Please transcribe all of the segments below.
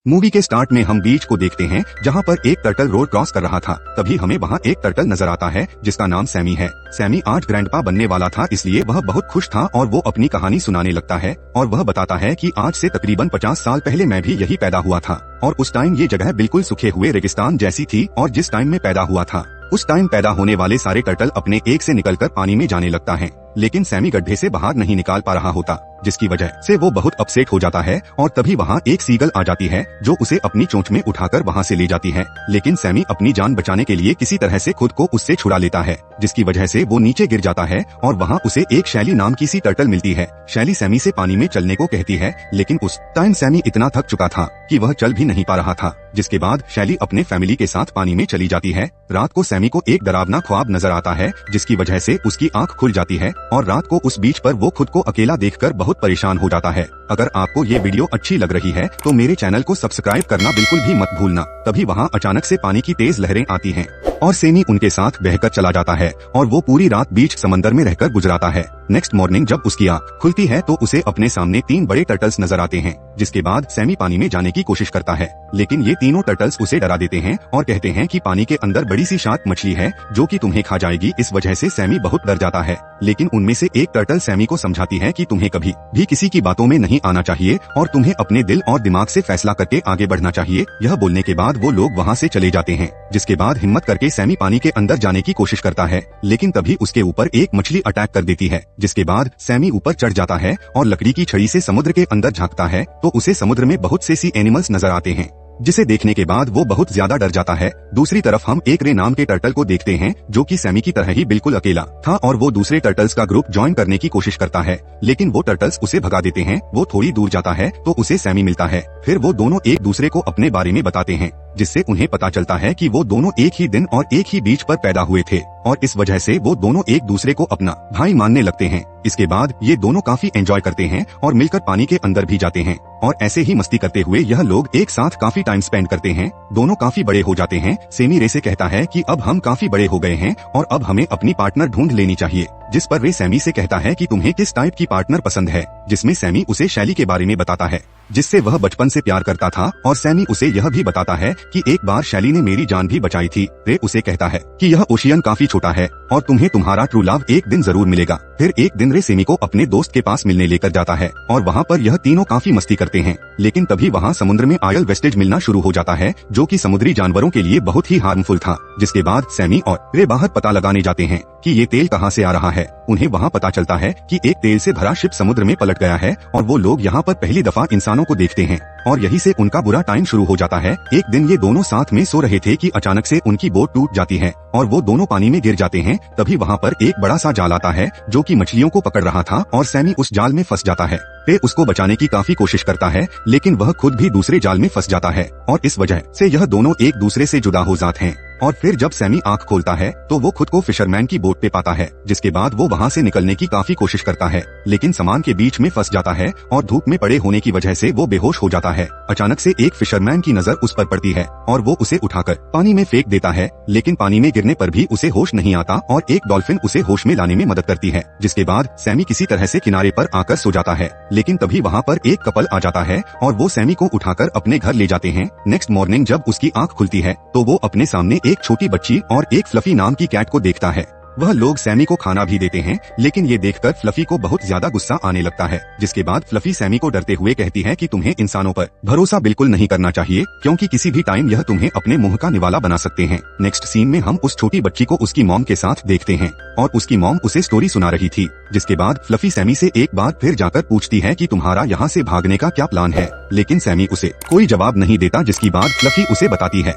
Movie के start में हम बीच को देखते हैं जहाँ पर एक टर्टल रोड क्रॉस कर रहा था। तभी हमें वहाँ एक टर्टल नजर आता है जिसका नाम सैमी है। सैमी आज ग्रैंडपा बनने वाला था, इसलिए वह बहुत खुश था और वो अपनी कहानी सुनाने लगता है और वह बताता है कि आज से तकरीबन 50 साल पहले मैं भी यही पैदा हुआ था और उस टाइम ये जगह बिल्कुल सूखे हुए रेगिस्तान जैसी थी और जिस टाइम में पैदा हुआ था उस टाइम पैदा होने वाले सारे टर्टल अपने एक से निकलकर पानी में जाने लगता है, लेकिन सैमी गड्ढे से बाहर नहीं निकाल पा रहा होता, जिसकी वजह से वो बहुत अपसेट हो जाता है। और तभी वहाँ एक सीगल आ जाती है जो उसे अपनी चोंच में उठाकर वहाँ से ले जाती है, लेकिन सैमी अपनी जान बचाने के लिए किसी तरह से खुद को उससे छुड़ा लेता है, जिसकी वजह से वो नीचे गिर जाता है और वहाँ उसे एक शैली नाम की सी टर्टल मिलती है। शैली सैमी से पानी में चलने को कहती है, लेकिन उस टाइम सैमी इतना थक चुका था कि वह चल भी नहीं पा रहा था। जिसके बाद शैली अपने फैमिली के साथ पानी में चली जाती है। रात को सैमी को एक डरावना ख्वाब नजर आता है, जिसकी वजह से उसकी आंख खुल जाती है और रात को उस बीच पर वो खुद को अकेला देखकर बहुत परेशान हो जाता है। अगर आपको ये वीडियो अच्छी लग रही है तो मेरे चैनल को सब्सक्राइब करना बिल्कुल भी मत भूलना। तभी वहाँ अचानक से पानी की तेज लहरें आती हैं और सैमी उनके साथ बहकर चला जाता है और वो पूरी रात बीच समंदर में रहकर गुजराता है। नेक्स्ट मॉर्निंग जब उसकी आँख खुलती है तो उसे अपने सामने 3 बड़े टर्टल्स नजर आते हैं। जिसके बाद सैमी पानी में जाने की कोशिश करता है, लेकिन ये तीनों टर्टल्स उसे डरा देते हैं और कहते हैं कि पानी के अंदर बड़ी सी शार्क मछली है जो कि तुम्हें खा जाएगी। इस वजह से सैमी बहुत डर जाता है, लेकिन उनमें से एक टर्टल सैमी को समझाती है कि तुम्हें कभी भी किसी की बातों में नहीं आना चाहिए और तुम्हें अपने दिल और दिमाग से फैसला करके आगे बढ़ना चाहिए। यह बोलने के बाद वो लोग वहाँ से चले जाते हैं। जिसके बाद हिम्मत करके सैमी पानी के अंदर जाने की कोशिश करता है, लेकिन तभी उसके ऊपर एक मछली अटैक कर देती है। जिसके बाद सैमी ऊपर चढ़ जाता है और लकड़ी की छड़ी से समुद्र के अंदर झांकता है तो उसे समुद्र में बहुत से सी एनिमल्स नजर आते हैं, जिसे देखने के बाद वो बहुत ज्यादा डर जाता है। दूसरी तरफ हम एक रे नाम के टर्टल को देखते हैं जो कि सैमी की तरह ही बिल्कुल अकेला था और वो दूसरे टर्टल्स का ग्रुप ज्वाइन करने की कोशिश करता है, लेकिन वो टर्टल्स उसे भगा देते हैं। वो थोड़ी दूर जाता है तो उसे सैमी मिलता है। फिर वो दोनों एक दूसरे को अपने बारे में बताते हैं, जिससे उन्हें पता चलता है कि वो दोनों एक ही दिन और एक ही बीच पर पैदा हुए थे और इस वजह से वो दोनों एक दूसरे को अपना भाई मानने लगते हैं। इसके बाद ये दोनों काफी एंजॉय करते हैं और मिलकर पानी के अंदर भी जाते हैं और ऐसे ही मस्ती करते हुए यह लोग एक साथ काफी टाइम स्पेंड करते हैं। दोनों काफी बड़े हो जाते हैं। सैमी रे से कहता है कि अब हम काफी बड़े हो गए हैं और अब हमें अपनी पार्टनर ढूंढ लेनी चाहिए, जिस पर रे सैमी से कहता है कि तुम्हें किस टाइप की पार्टनर पसंद है, जिसमें सैमी उसे शैली के बारे में बताता है जिससे वह बचपन से प्यार करता था और सैमी उसे यह भी बताता है कि एक बार शैली ने मेरी जान भी बचाई थी। रे उसे कहता है कि यह ओशियन काफी छोटा है और तुम्हें तुम्हारा ट्रू लव एक दिन जरूर मिलेगा। फिर एक दिन रे सैमी को अपने दोस्त के पास मिलने लेकर जाता है और वहाँ पर यह तीनों काफी मस्ती करते हैं, लेकिन तभी वहाँ समुद्र में ऑयल वेस्टेज मिलना शुरू हो जाता है जो कि समुद्री जानवरों के लिए बहुत ही हार्मफुल था। जिसके बाद सैमी और रे बाहर पता लगाने जाते हैं कि ये तेल कहाँ से आ रहा है। उन्हें वहाँ पता चलता है कि एक तेल से भरा शिप समुद्र में पलट गया है और वो लोग यहाँ पर पहली दफा इंसानों को देखते हैं और यही से उनका बुरा टाइम शुरू हो जाता है। एक दिन ये दोनों साथ में सो रहे थे कि अचानक से उनकी बोट टूट जाती है और वो दोनों पानी में गिर जाते हैं। तभी वहाँ पर एक बड़ा सा जाल आता है जो कि मछलियों को पकड़ रहा था और सैमी उस जाल में फंस जाता है। रे उसको बचाने की काफी कोशिश करता है, लेकिन वह खुद भी दूसरे जाल में फंस जाता है और इस वजह से यह दोनों एक दूसरे से जुदा हो जाते हैं। और फिर जब सैमी आंख खोलता है तो वो खुद को फिशरमैन की बोट पे पाता है। जिसके बाद वो वहाँ से निकलने की काफी कोशिश करता है, लेकिन सामान के बीच में फंस जाता है और धूप में पड़े होने की वजह से वो बेहोश हो जाता है। अचानक से एक फिशरमैन की नजर उस पर पड़ती है और वो उसे उठाकर पानी में फेंक देता है, लेकिन पानी में गिरने पर भी उसे होश नहीं आता और एक डॉल्फिन उसे होश में लाने में मदद करती है। जिसके बाद सैमी किसी तरह से किनारे पर आकर सो जाता है, लेकिन तभी वहाँ पर एक कपल आ जाता है और वो सैमी को उठाकर अपने घर ले जाते हैं। नेक्स्ट मॉर्निंग जब उसकी आंख खुलती है तो वो अपने सामने एक छोटी बच्ची और एक फ्लफी नाम की कैट को देखता है। वह लोग सैमी को खाना भी देते हैं, लेकिन ये देखकर फ्लफी को बहुत ज्यादा गुस्सा आने लगता है। जिसके बाद फ्लफी सैमी को डरते हुए कहती है कि तुम्हें इंसानों पर भरोसा बिल्कुल नहीं करना चाहिए, क्योंकि किसी भी टाइम यह तुम्हें अपने मुंह का निवाला बना सकते हैं। नेक्स्ट सीन में हम उस छोटी बच्ची को उसकी मॉम के साथ देखते हैं और उसकी मॉम उसे स्टोरी सुना रही थी। जिसके बाद फ्लफी सैमी से एक बार फिर जाकर पूछती है कि तुम्हारा यहाँ से भागने का क्या प्लान है, लेकिन सैमी उसे कोई जवाब नहीं देता। जिसके बाद फ्लफी उसे बताती है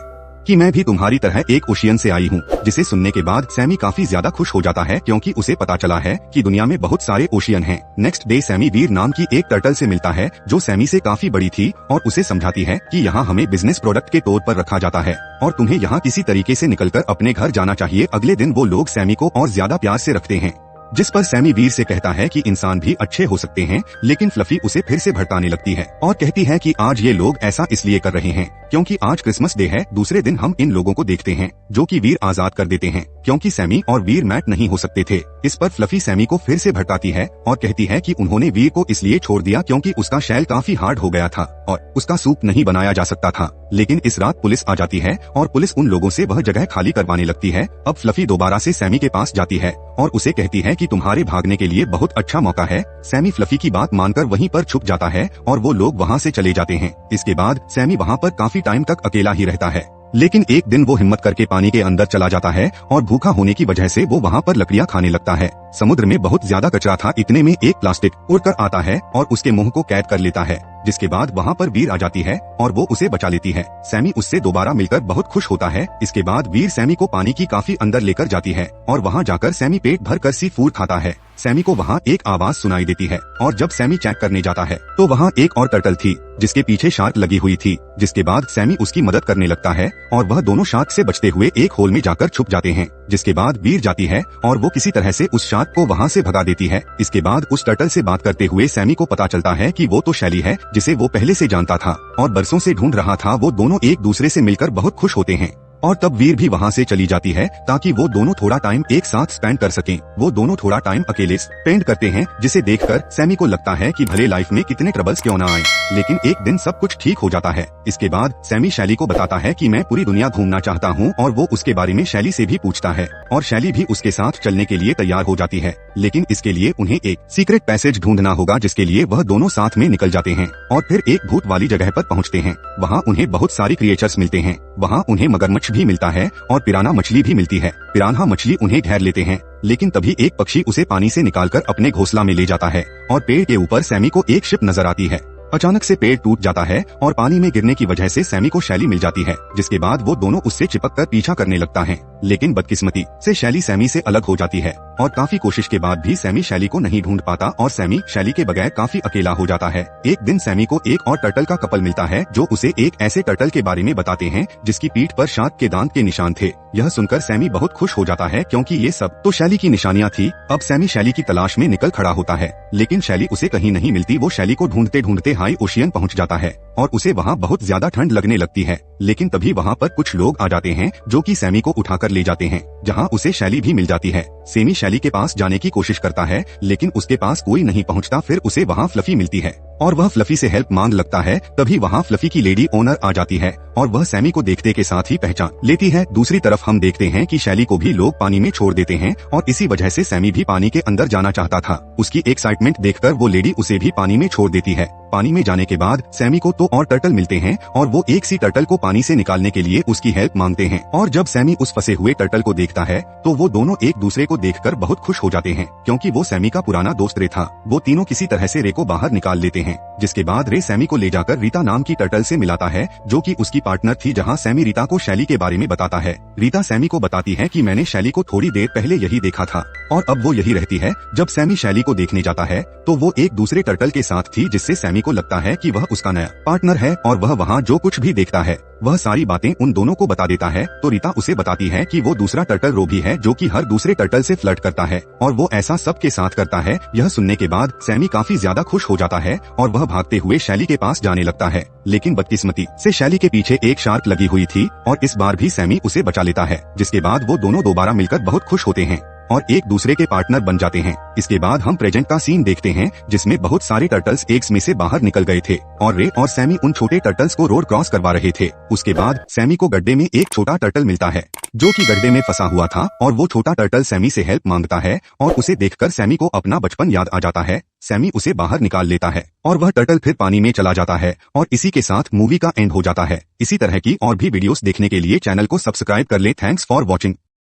कि मैं भी तुम्हारी तरह एक ओशियन से आई हूँ। जिसे सुनने के बाद सैमी काफी ज्यादा खुश हो जाता है, क्योंकि उसे पता चला है कि दुनिया में बहुत सारे ओशियन हैं। नेक्स्ट डे सैमी वीर नाम की एक टर्टल से मिलता है जो सैमी से काफी बड़ी थी और उसे समझाती है कि यहाँ हमें बिजनेस प्रोडक्ट के तौर पर रखा जाता है और तुम्हें यहाँ किसी तरीके से निकलकर अपने घर जाना चाहिए। अगले दिन वो लोग सैमी को और ज्यादा प्यार से रखते हैं, जिस पर सैमी वीर से कहता है कि इंसान भी अच्छे हो सकते हैं, लेकिन फ्लफी उसे फिर से भड़काने लगती है और कहती है कि आज ये लोग ऐसा इसलिए कर रहे हैं क्योंकि आज क्रिसमस डे है। दूसरे दिन हम इन लोगों को देखते हैं जो कि वीर आजाद कर देते हैं, क्योंकि सैमी और वीर मैट नहीं हो सकते थे। इस पर फ्लफी सैमी को फिर से भड़काती है और कहती है कि उन्होंने वीर को इसलिए छोड़ दिया क्योंकि उसका शैल काफी हार्ड हो गया था और उसका सूप नहीं बनाया जा सकता था। लेकिन इस रात पुलिस आ जाती है और पुलिस उन लोगों से वह जगह खाली करवाने लगती है। अब फ्लफी दोबारा से सैमी के पास जाती है और उसे कहती है कि तुम्हारे भागने के लिए बहुत अच्छा मौका है। सैमी फ्लफी की बात मानकर वहीं पर छुप जाता है और वो लोग वहाँ से चले जाते हैं। इसके बाद सैमी वहाँ पर काफी टाइम तक अकेला ही रहता है। लेकिन एक दिन वो हिम्मत करके पानी के अंदर चला जाता है और भूखा होने की वजह से वो वहाँ पर लकड़ियाँ खाने लगता है। समुद्र में बहुत ज्यादा कचरा था, इतने में एक प्लास्टिक उड़कर आता है और उसके मुंह को कैद कर लेता है। जिसके बाद वहाँ पर वीर आ जाती है और वो उसे बचा लेती है। सैमी उससे दोबारा मिलकर बहुत खुश होता है। इसके बाद वीर सैमी को पानी की काफी अंदर लेकर जाती है और वहाँ जाकर सैमी पेट भर कर सी फूड खाता है। सैमी को वहाँ एक आवाज सुनाई देती है और जब सैमी चेक करने जाता है तो वहाँ एक और टर्टल थी जिसके पीछे शार्क लगी हुई थी। जिसके बाद सैमी उसकी मदद करने लगता है और वह दोनों शार्क से बचते हुए एक होल में जाकर छुप जाते हैं। जिसके बाद वीर जाती है और वो किसी तरह से उस शार्क को वहाँ से भगा देती है। इसके बाद उस टर्टल से बात करते हुए सैमी को पता चलता है कि वो तो शैली है जिसे वो पहले से जानता था और बरसों से ढूंढ रहा था। वो दोनों एक दूसरे से मिलकर बहुत खुश होते हैं और तब वीर भी वहाँ से चली जाती है ताकि वो दोनों थोड़ा टाइम एक साथ स्पेंड कर सकें। वो दोनों थोड़ा टाइम अकेले स्पेंड करते हैं जिसे देखकर सैमी को लगता है कि भले लाइफ में कितने ट्रबल्स क्यों ना आए, लेकिन एक दिन सब कुछ ठीक हो जाता है। इसके बाद सैमी शैली को बताता है कि मैं पूरी दुनिया घूमना चाहता हूँ और वो उसके बारे में शैली से भी पूछता है और शैली भी उसके साथ चलने के लिए तैयार हो जाती है। लेकिन इसके लिए उन्हें एक सीक्रेट पैसेज ढूंढना होगा जिसके लिए वह दोनों साथ में निकल जाते हैं और फिर एक भूत वाली जगह पर पहुँचते हैं। वहाँ उन्हें बहुत सारी क्रिएचर्स मिलते हैं। वहाँ उन्हें मगरमच्छ भी मिलता है और पिराना मछली भी मिलती है। पिरान्हा मछली उन्हें घेर लेते हैं, लेकिन तभी एक पक्षी उसे पानी से निकालकर अपने घोंसला में ले जाता है और पेड़ के ऊपर सैमी को एक शिप नजर आती है। अचानक से पेड़ टूट जाता है और पानी में गिरने की वजह से सैमी को शैली मिल जाती है। जिसके बाद वो दोनों उससे चिपककर पीछा करने लगता है, लेकिन बदकिस्मती से शैली सैमी से अलग हो जाती है और काफी कोशिश के बाद भी सैमी शैली को नहीं ढूंढ पाता और सैमी शैली के बगैर काफी अकेला हो जाता है। एक दिन सैमी को एक और टर्टल का कपल मिलता है जो उसे एक ऐसे टर्टल के बारे में बताते हैं जिसकी पीठ पर शार्क के दांत के निशान थे। यह सुनकर सैमी बहुत खुश हो जाता है क्योंकि ये सब तो शैली की निशानियां थी। अब सैमी शैली की तलाश में निकल खड़ा होता है, लेकिन शैली उसे कहीं नहीं मिलती। वो शैली को ढूंढते ढूंढते हाई ओशियन पहुंच जाता है और उसे वहाँ बहुत ज्यादा ठंड लगने लगती है। लेकिन तभी वहाँ पर कुछ लोग आ जाते हैं जो कि सैमी को उठाकर ले जाते हैं, जहाँ उसे शैली भी मिल जाती है। सैमी शैली के पास जाने की कोशिश करता है, लेकिन उसके पास कोई नहीं पहुँचता। फिर उसे वहाँ फ्लफी मिलती है और वह फ्लफी से हेल्प मांग लगता है। तभी वहाँ फ्लफी की लेडी ओनर आ जाती है और वह सैमी को देखते के साथ ही पहचान लेती है। दूसरी तरफ हम देखते हैं कि शैली को भी लोग पानी में छोड़ देते हैं और इसी वजह से सैमी भी पानी के अंदर जाना चाहता था। उसकी एक्साइटमेंट देखकर वो लेडी उसे भी पानी में छोड़ देती है। पानी में जाने के बाद सैमी को तो और टर्टल मिलते हैं और वो एक सी टर्टल को पानी से निकालने के लिए उसकी हेल्प मांगते हैं। और जब सैमी उस फंसे हुए टर्टल को देखता है तो वो दोनों एक दूसरे को देखकर बहुत खुश हो जाते हैं क्योंकि वो सैमी का पुराना दोस्त रे था। वो तीनों किसी तरह से रे को बाहर निकाल लेते हैं। जिसके बाद रे सैमी को ले जाकर रीता नाम की टर्टल से मिलाता है जो कि उसकी पार्टनर थी, जहाँ सैमी रीता को शैली के बारे में बताता है। रीता सैमी को बताती है कि मैंने शैली को थोड़ी देर पहले यही देखा था और अब वो यही रहती है। जब सैमी शैली को देखने जाता है तो वो एक दूसरे टर्टल के साथ थी, जिससे सैमी को लगता है कि वह उसका नया पार्टनर है और वह वहाँ जो कुछ भी देखता है वह सारी बातें उन दोनों को बता देता है। तो रीता उसे बताती है कि वो दूसरा टर्टल रोबी है जो कि हर दूसरे टर्टल से फ्लर्ट करता है और वो ऐसा सबके साथ करता है। यह सुनने के बाद सैमी काफी ज्यादा खुश हो जाता है और वह भागते हुए शैली के पास जाने लगता है, लेकिन बदकिस्मती से शैली के पीछे एक शार्क लगी हुई थी और इस बार भी सैमी उसे बचा लेता है। जिसके बाद वो दोनों दोबारा मिलकर बहुत खुश होते हैं और एक दूसरे के पार्टनर बन जाते हैं। इसके बाद हम प्रेजेंट का सीन देखते हैं जिसमें बहुत सारे टर्टल्स एक में से बाहर निकल गए थे और रे और सैमी उन छोटे टर्टल्स को रोड क्रॉस करवा रहे थे। उसके बाद सैमी को गड्ढे में एक छोटा टर्टल मिलता है जो कि गड्ढे में फंसा हुआ था और वो छोटा टर्टल सैमी से हेल्प मांगता है और उसे देखकर सैमी को अपना बचपन याद आ जाता है। सैमी उसे बाहर निकाल लेता है और वह टर्टल फिर पानी में चला जाता है और इसी के साथ मूवी का एंड हो जाता है। इसी तरह की और भी वीडियोस देखने के लिए चैनल को सब्सक्राइब कर ले। Thanks for watching.